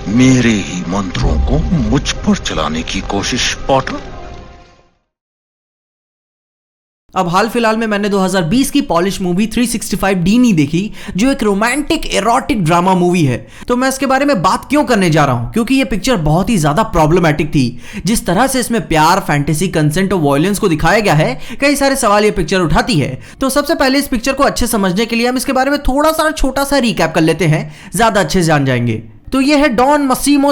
मेरे ही मंत्रों को मुझ पर चलाने की कोशिश पॉटर। अब हाल फिलहाल में मैंने 2020 की पॉलिश मूवी 365 डीनी देखी, जो एक रोमांटिक एरोटिक ड्रामा मूवी है। तो मैं इसके बारे में बात क्यों करने जा रहा हूं, क्योंकि ये पिक्चर बहुत ही ज्यादा प्रॉब्लमैटिक थी। जिस तरह से इसमें प्यार, फैंटेसी, कंसेंट और वायलेंस को दिखाया गया है, कई सारे सवाल ये पिक्चर उठाती है। तो सबसे पहले इस पिक्चर को अच्छे समझने के लिए हम इसके बारे में थोड़ा सा छोटा सा रिकैप कर लेते हैं, ज्यादा अच्छे से जान जाएंगे। तो ये है Don Massimo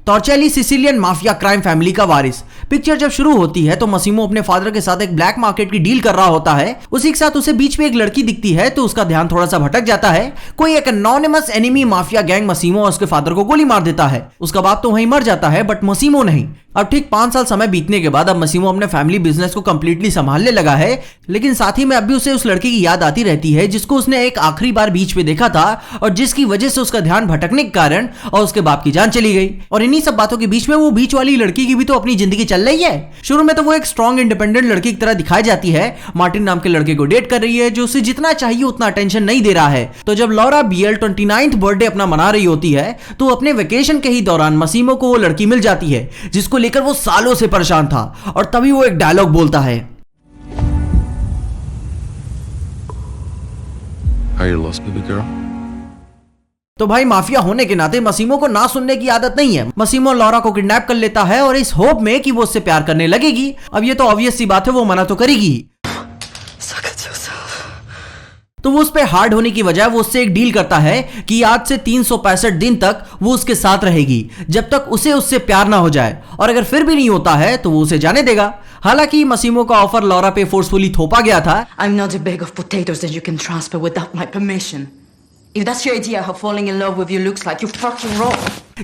Torricelli Sicilian mafia crime family का वारिस। पिक्चर जब शुरू होती है तो मसीमो अपने फादर के साथ एक ब्लैक मार्केट की डील कर रहा होता है। उसी के साथ उसे बीच में एक लड़की दिखती है, तो उसका ध्यान थोड़ा सा भटक जाता है। कोई एक एनोनिमस एनिमी माफिया गैंग मसीमो और उसके फादर को गोली मार देता है। उसका बाप तो वहीं मर जाता है, बट मसीमो नहीं। अब ठीक 5 साल समय बीतने के बाद अब मसीमो अपने फैमिली बिजनेस को कंप्लीटली संभालने लगा है, लेकिन साथ ही में अब भी उसे उस लड़की की याद आती रहती है जिसको उसने एक आखिरी बार बीच में देखा था और जिसकी वजह से उसका ध्यान भटकने के कारण और उसके बाप की जान चली गई। और इन्हीं सब बातों के बीच में वो बीच वाली लड़की की भी तो अपनी जिंदगी चल रही है। शुरू में तो वो एक स्ट्रॉन्ग इंडिपेंडेंट लड़की की तरह दिखाई जाती है, मार्टिन नाम के लड़के को डेट कर रही है जो उसे जितना चाहिए उतना अटेंशन नहीं दे रहा है। तो जब लॉरा बियल 29th बर्थडे अपना मना रही होती है, तो अपने वेकेशन के ही दौरान मसीमो को वो लड़की मिल जाती है जिसको लेकर वो सालों से परेशान था। और तभी वो एक डायलॉग बोलता है, Are you lost, baby girl? तो भाई माफिया होने के नाते मसीमो को ना सुनने की आदत नहीं है। मसीमो लॉरा को किडनैप कर लेता है और इस होप में कि वो उससे प्यार करने लगेगी। अब ये तो ऑब्वियस सी बात है, वो मना तो करेगी। तो वो उस पे हार्ड होने की बजाय वो उससे एक डील करता है कि आज से 365 दिन तक वो उसके साथ रहेगी, जब तक उसे उससे प्यार ना हो जाए। और अगर फिर भी नहीं होता है तो वो उसे जाने देगा। हालांकि मसीमो का ऑफर लॉरा पे फोर्सफुली थोपा गया था। I'm not a bag of potatoes that you can transfer without my permission. If that's your idea how falling in love with you looks like, you're fucking wrong.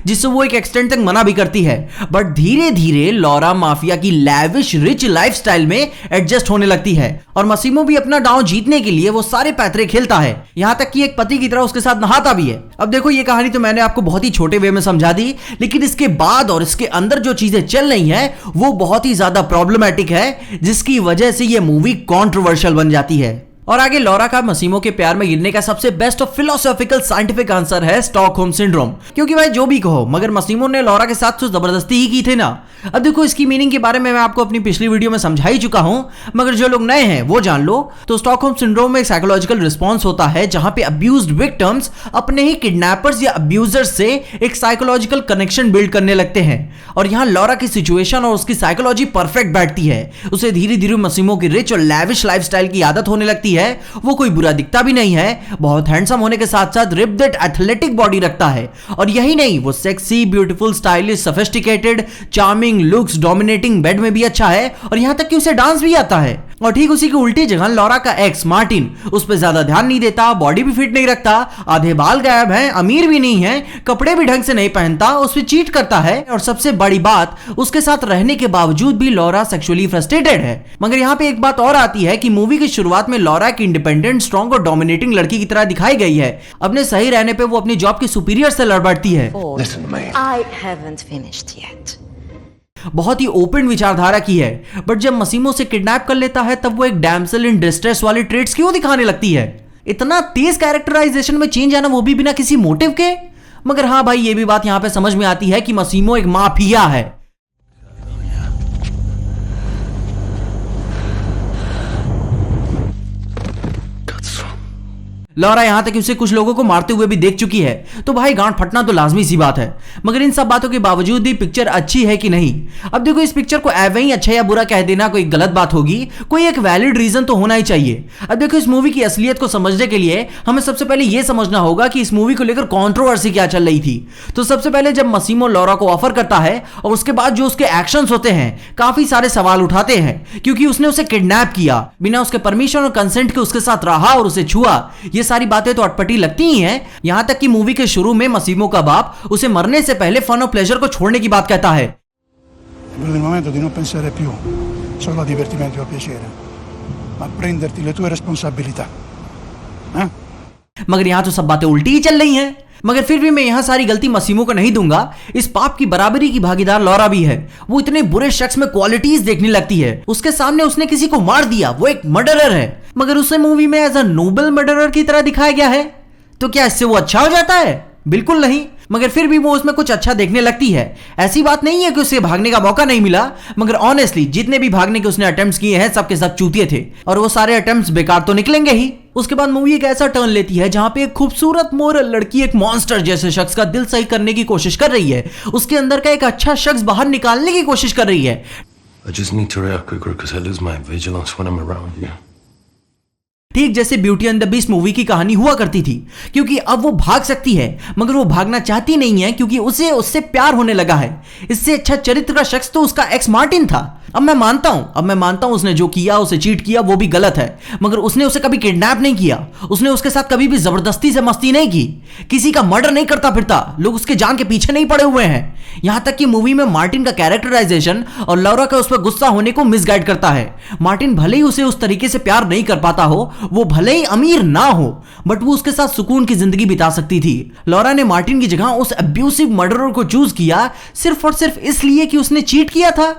जिससे वो एक extent तक मना भी करती है, बट धीरे धीरे लॉरा माफिया की लैविश रिच लाइफस्टाइल में एडजस्ट होने लगती है और मसीमो भी अपना दांव जीतने के लिए वो सारे पैतरे खेलता है, यहां तक कि एक पति की तरह उसके साथ नहाता भी है। अब देखो, ये कहानी तो मैंने आपको बहुत ही छोटे वे में समझा दी, लेकिन इसके बाद और इसके अंदर जो चीजें चल रही हैं वो बहुत ही ज्यादा प्रॉब्लमैटिक है, जिसकी वजह से ये मूवी कॉन्ट्रोवर्शियल बन जाती है। और आगे लॉरा का मसीमो के प्यार में गिरने का सबसे बेस्ट और फिलोसॉफिकल साइंटिफिक आंसर है स्टॉकहोम सिंड्रोम। क्योंकि भाई जो भी कहो, मगर मसीमो ने लॉरा के साथ तो जबरदस्ती ही की थी ना। अब देखो, इसकी मीनिंग के बारे में मैं आपको अपनी पिछली वीडियो में समझा ही चुका हूं, मगर जो लोग नए हैं वो जान लो। तो स्टॉकहोम सिंड्रोम में एक साइकोलॉजिकल रिस्पॉन्स होता है जहां पे अब्यूज्ड विक्टिम्स अपने ही किडनैपर्स या अब्यूजर्स से एक साइकोलॉजिकल कनेक्शन बिल्ड करने लगते हैं। और यहाँ लॉरा की सिचुएशन और उसकी साइकोलॉजी परफेक्ट बैठती है। उसे धीरे धीरे मसीमो की रिच और लैविश लाइफस्टाइल की आदत होने लगती है। वो कोई बुरा दिखता भी नहीं है, बहुत हैंडसम होने के साथ साथ रिप्ड एथलेटिक बॉडी रखता है। और यही नहीं, वो sexy, beautiful, stylish, sophisticated, charming, looks, dominating, bed में भी अच्छा है और यहां तक कि उसे डांस भी आता है। और ठीक उसी की उल्टी जगह लॉरा का एक्स मार्टिन उस पर ज्यादा ध्यान नहीं देता, बॉडी भी फिट नहीं रखता, आधे बाल गायब हैं, अमीर भी नहीं है, कपड़े भी ढंग से नहीं पहनता, उस पर चीट करता है। और सबसे बड़ी बात, उसके साथ रहने के बावजूद भी लॉरा सेक्सुअली फ्रस्ट्रेटेड है। मगर यहाँ पे एक बात और आती है कि मूवी की शुरुआत में लॉरा एक इंडिपेंडेंट, स्ट्रॉन्ग और डोमिनेटिंग लड़की की तरह दिखाई गई है। अपने सही रहने पे वो अपनी जॉब के सुपीरियर से लड़ बढ़ती है। I haven't finished yet. बहुत ही ओपन विचारधारा की है, बट जब मसीमो से किडनैप कर लेता है तब वो एक डैमसेल इन डिस्ट्रेस वाले ट्रेट्स क्यों दिखाने लगती है? इतना तेज कैरेक्टराइजेशन में चेंज आना, वो भी बिना किसी मोटिव के। मगर हाँ भाई, ये भी बात यहां पे समझ में आती है कि मसीमो एक माफिया है। लॉरा यहां तक उसे कुछ लोगों को मारते हुए भी देख चुकी है, तो भाई गांठ फटना तो लाजमी सी बात है। मगर इन सब बातों के बावजूद भी पिक्चर अच्छी है कि नहीं? अब देखो, इस पिक्चर को एवं ही अच्छा या बुरा कह देना कोई गलत बात होगी, कोई एक वैलिड रीजन तो होना ही चाहिए। अब देखो, इस मूवी की असलियत को समझने के लिए हमें सबसे पहले यह समझना होगा कि इस मूवी को लेकर कॉन्ट्रोवर्सी क्या चल रही थी। तो सबसे पहले जब मसीमो लॉरा को ऑफर करता है और उसके बाद जो उसके एक्शंस होते हैं, काफी सारे सवाल उठाते हैं, क्योंकि उसने उसे किडनैप किया, बिना उसके परमिशन और कंसेंट के उसके साथ रहा और उसे छुआ। ये सारी बातें तो अटपटी लगती ही हैं। यहां तक कि मूवी के शुरू में मसीमो का बाप उसे मरने से पहले फन और प्लेजर को छोड़ने की बात कहता है। Il momento di non pensare più solo a divertimento e a piacere, ma prenderti le tue responsabilità. मगर यहां तो सब बातें उल्टी ही चल रही हैं। मगर फिर भी मैं यहां सारी गलती मसीमो को नहीं दूंगा। इस पाप की बराबरी की भागीदार लॉरा भी है। वो इतने बुरे शख्स में क्वालिटीज देखने लगती है। उसके सामने उसने किसी को मार दिया, वो एक मर्डरर है, मगर उसे मूवी में एज अ नोबल मर्डरर की तरह दिखाया गया है। तो क्या इससे वो अच्छा हो जाता है? बिल्कुल नहीं। मगर फिर भी वो उसमें कुछ अच्छा देखने लगती है। ऐसी बात नहीं है कि उसे भागने का मौका नहीं मिला, मगर ऑनेस्टली जितने भी भागने के उसने अटेम्प्ट्स किए हैं सबके सब चूतिए थे और वो सारे अटेम्प्ट्स बेकार तो निकलेंगे ही। उसके बाद मूवी एक ऐसा टर्न लेती है जहां पे एक खूबसूरत मोरल लड़की एक मॉन्स्टर जैसे शख्स का दिल सही करने की कोशिश कर रही है, उसके अंदर का एक अच्छा शख्स बाहर निकालने की कोशिश कर रही है। I just need to react quicker because I lose my vigilance when I'm around you. ठीक जैसे beauty and the beast movie की कहानी हुआ करती थी, क्योंकि अब वो भाग सकती है मगर वो भागना चाहती नहीं है क्योंकि उसे उससे प्यार होने लगा है। इससे अच्छा चरित्र का शख्स तो उसका एक्स मार्टिन था। अब मैं मानता हूं उसने जो किया, उसे चीट किया, वो भी गलत है, मगर उसने उसे कभी किडनैप नहीं किया, उसने उसके साथ कभी भी जबरदस्ती से मस्ती नहीं की, किसी का मर्डर नहीं करता फिरता, लोग उसके जान के पीछे नहीं पड़े हुए हैं। यहां तक कि मूवी में मार्टिन का कैरेक्टराइजेशन और लौरा का उस पर गुस्सा होने को मिसगाइड करता है। मार्टिन भले ही उसे उस तरीके से प्यार नहीं कर पाता हो, वो भले ही अमीर ना हो, बट वो उसके साथ सुकून की जिंदगी बिता सकती थी। लौरा ने मार्टिन की जगह उस अब्यूसिव मर्डरर को चूज किया सिर्फ और सिर्फ इसलिए कि उसने चीट किया था,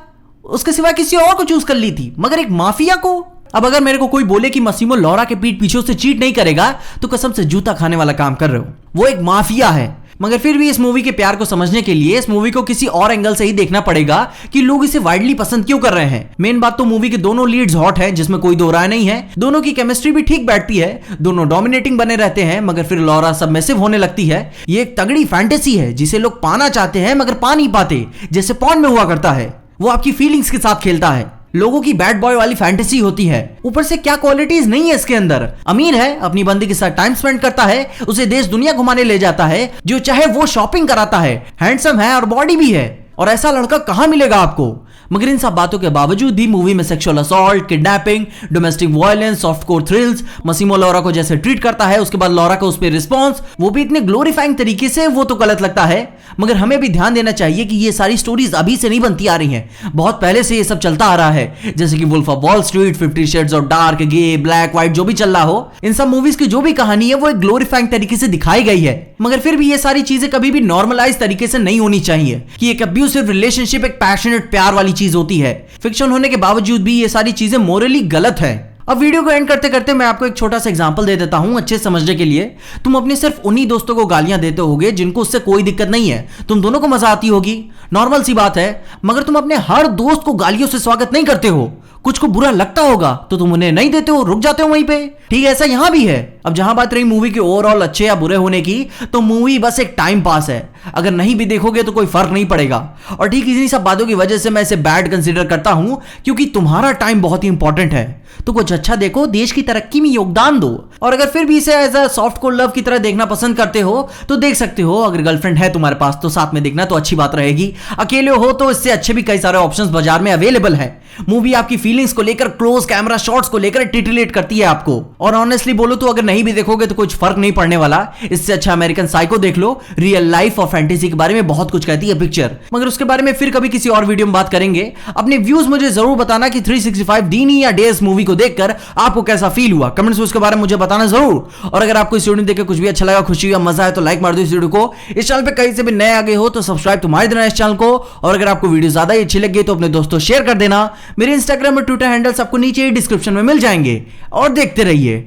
उसके सिवा किसी और को चूज कर ली थी, मगर एक माफिया को। अब अगर मेरे को कोई बोले कि मसीमो लौरा के पीठ पीछे से चीट नहीं करेगा तो कसम से जूता खाने वाला काम कर रहे हो, वो एक माफिया है। मगर फिर भी इस मूवी के प्यार को समझने के लिए इस मूवी को किसी और एंगल से ही देखना पड़ेगा कि लोग इसे वाइडली पसंद क्यों कर रहे हैं। मेन बात तो मूवी के दोनों लीड्स हॉट हैं, जिसमें कोई दो राय नहीं है, दोनों की केमिस्ट्री भी ठीक बैठती है, दोनों डोमिनेटिंग बने रहते हैं, मगर फिर लौरा सबमिसिव होने लगती है। ये एक तगड़ी फैंटेसी है जिसे लोग पाना चाहते हैं मगर पा नहीं पाते, जैसे पॉर्न में हुआ करता है। वो आपकी फीलिंग्स के साथ खेलता है, लोगों की बैड बॉय वाली फैंटेसी होती है। ऊपर से क्या क्वालिटीज नहीं है इसके अंदर। अमीर है, अपनी बंदी के साथ टाइम स्पेंड करता है, उसे देश दुनिया घुमाने ले जाता है, जो चाहे वो शॉपिंग कराता है, हैंडसम है और बॉडी भी है, और ऐसा लड़का कहां मिलेगा आपको। मगर इन सब बातों के बावजूद भी मूवी में sexual assault, kidnapping, domestic violence, softcore thrills, Massimo Laura को जैसे ट्रीट करता है, उसके बाद लौरा का उस पर रिस्पॉन्स, वो भी इतने ग्लोरीफाइंग तरीके से, वो तो गलत लगता है। मगर हमें भी ध्यान देना चाहिए कि ये सारी स्टोरीज अभी से नहीं बनती आ रही हैं, बहुत पहले से ये सब चलता आ रहा है। जैसे कि wolf of Wall Street, 50 shades of dark, gay, black, white, जो भी चल रहा हो, इन सब मूवीज की जो भी कहानी है वो एक ग्लोरीफाइंग तरीके से दिखाई गई है। मगर फिर भी ये सारी चीजें कभी भी नॉर्मलाइज तरीके से नहीं होनी चाहिए कि एक अब्यूसिव रिलेशनशिप एक पैशनेट प्यार वाली चीज होती है। फिक्शन होने के बावजूद भी ये सारी चीजें मोरली गलत है। अब वीडियो को एंड करते करते मैं आपको एक छोटा सा एग्जांपल दे देता हूं अच्छे समझने के लिए। तुम अपने सिर्फ उन्हीं दोस्तों को गालियां देते होगे जिनको उससे कोई दिक्कत नहीं है, तुम दोनों को मजा आती होगी, नॉर्मल सी बात है, मगर तुम अपने हर दोस्त को गालियों से स्वागत नहीं करते हो। कुछ को बुरा लगता होगा तो तुम उन्हें नहीं देते हो, रुक जाते हो वहीं पे। ठीक है, ऐसा यहां भी है। अब जहां बात रही मूवी के ओवरऑल अच्छे या बुरे होने की, तो मूवी बस एक टाइम पास है, अगर नहीं भी देखोगे तो कोई फर्क नहीं पड़ेगा। और ठीक इन्हीं सब बातों की वजह से मैं इसे बैड कंसीडर करता हूं, क्योंकि तुम्हारा टाइम बहुत ही इंपॉर्टेंट है। तो कुछ अच्छा देखो, देश की तरक्की में योगदान दो। और अगर फिर भी इसे as a soft core love की तरह देखना पसंद करते हो तो देख सकते हो। अगर गर्लफ्रेंड है तुम्हारे पास तो साथ में देखना तो अच्छी बात रहेगी, अकेले हो तो इससे अच्छे भी कई सारे ऑप्शंस बाजार में अवेलेबल है। मूवी आपकी फीलिंग्स को लेकर, क्लोज कैमरा शॉट्स को लेकर टिटिलेट करती है आपको। और ऑनेस्टली बोलो तो अगर नहीं भी देखोगे तो कुछ फर्क नहीं पड़ने वाला। इससे अच्छा अमेरिकन साइको देख लो, रियल लाइफ और फैंटेसी के बारे में बहुत कुछ कहती है पिक्चर। मगर उसके बारे में फिर कभी किसी और वीडियो में बात करेंगे। अपने व्यूज मुझे जरूर बताना कि 365 दीनी या डेज मूवी को देखकर आपको कैसा फील हुआ, कमेंट्स में उसके बारे में मुझे बताना जरूर। और अगर आपको इस वीडियो देख के कुछ भी अच्छा लगा, खुशी या मजा है तो लाइक मार दो इस वीडियो को। इस चैनल पे कहीं से भी नए आ गए हो तो सब्सक्राइब तुम्हारे देना इस चैनल को। और अगर आपको वीडियो ज्यादा ही अच्छी लगी तो अपने दोस्तों शेयर कर देना। मेरे इंस्टाग्राम और ट्विटर हैंडल्स आपको नीचे डिस्क्रिप्शन में मिल जाएंगे। और देखते रहिए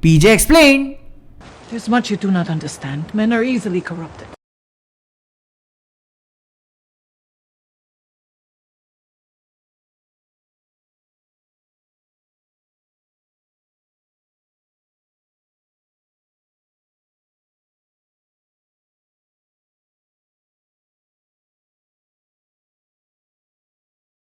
PJ explain. There's much you do not understand. Men are easily corrupted.